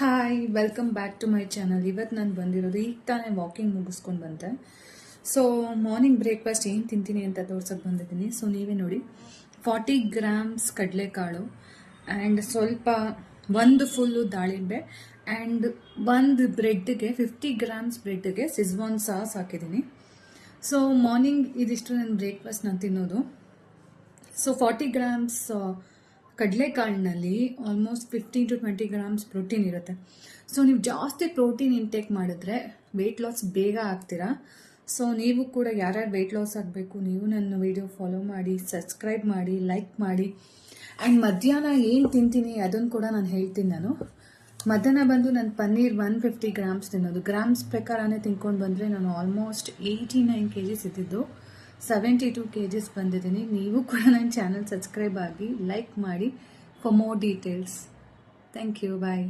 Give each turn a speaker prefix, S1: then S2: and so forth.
S1: Hi welcome back to my channel. ಇವತ್ತು ನಾನು ಬಂದಿರೋದು ಈಗ ತಾನೇ ವಾಕಿಂಗ್ ಮುಗಿಸ್ಕೊಂಡು ಬಂದೆ. ಸೊ ಮಾರ್ನಿಂಗ್ ಬ್ರೇಕ್ಫಾಸ್ಟ್ ಏನು ತಿಂತೀನಿ ಅಂತ ತೋರ್ಸಕ್ಕೆ ಬಂದಿದ್ದೀನಿ. ಸೊ ನೀವೇ ನೋಡಿ, 40 ಗ್ರಾಮ್ಸ್ ಕಡಲೆಕಾಳು ಆ್ಯಂಡ್ ಸ್ವಲ್ಪ ಒಂದು ಫುಲ್ಲು ದಾಳಿಂಬೆ ಆ್ಯಂಡ್ ಒಂದು ಬ್ರೆಡ್ಗೆ 50 ಗ್ರಾಮ್ಸ್ ಬ್ರೆಡ್ಗೆ ಸಿಜ್ವಾನ್ ಸಾಸ್ ಹಾಕಿದ್ದೀನಿ. ಸೊ ಮಾರ್ನಿಂಗ್ ಇದಿಷ್ಟು ನನ್ನ ಬ್ರೇಕ್ಫಾಸ್ಟ್ ನಾನು ತಿನ್ನೋದು. ಸೊ 40 ಗ್ರಾಮ್ಸ್ ಕಡಲೆಕಾಳಿನಲ್ಲಿ ಆಲ್ಮೋಸ್ಟ್ 15 to 20 ಗ್ರಾಮ್ಸ್ ಪ್ರೋಟೀನ್ ಇರುತ್ತೆ. ಸೊ ನೀವು ಜಾಸ್ತಿ ಪ್ರೋಟೀನ್ ಇಂಟೇಕ್ ಮಾಡಿದ್ರೆ ವೆಯ್ಟ್ ಲಾಸ್ ಬೇಗ ಆಗ್ತೀರಾ. ಸೊ ನೀವು ಕೂಡ ಯಾರ್ಯಾರು ವೆಯ್ಟ್ ಲಾಸ್ ಆಗಬೇಕು, ನೀವು ನನ್ನ ವಿಡಿಯೋ ಫಾಲೋ ಮಾಡಿ, ಸಬ್ಸ್ಕ್ರೈಬ್ ಮಾಡಿ, ಲೈಕ್ ಮಾಡಿ. ಆ್ಯಂಡ್ ಮಧ್ಯಾಹ್ನ ಏನು ತಿಂತೀನಿ ಅದನ್ನು ಕೂಡ ನಾನು ಹೇಳ್ತೀನಿ. ಮಧ್ಯಾಹ್ನ ಬಂದು ನಾನು ಪನ್ನೀರ್ 150 ಗ್ರಾಮ್ಸ್ ತಿನ್ನೋದು. ಗ್ರಾಮ್ಸ್ ಪ್ರಕಾರನೇ ತಿನ್ಕೊಂಡು ಬಂದರೆ ನಾನು ಆಲ್ಮೋಸ್ಟ್ 89 kgs ಇದ್ದಿದ್ದು 72 kgs ಬಂದಿದ್ದೀನಿ. ನೀವು ಕೂಡ ನನ್ನ ಚಾನಲ್ ಸಬ್ಸ್ಕ್ರೈಬ್ ಆಗಿ, ಲೈಕ್ ಮಾಡಿ for more details. Thank you, bye.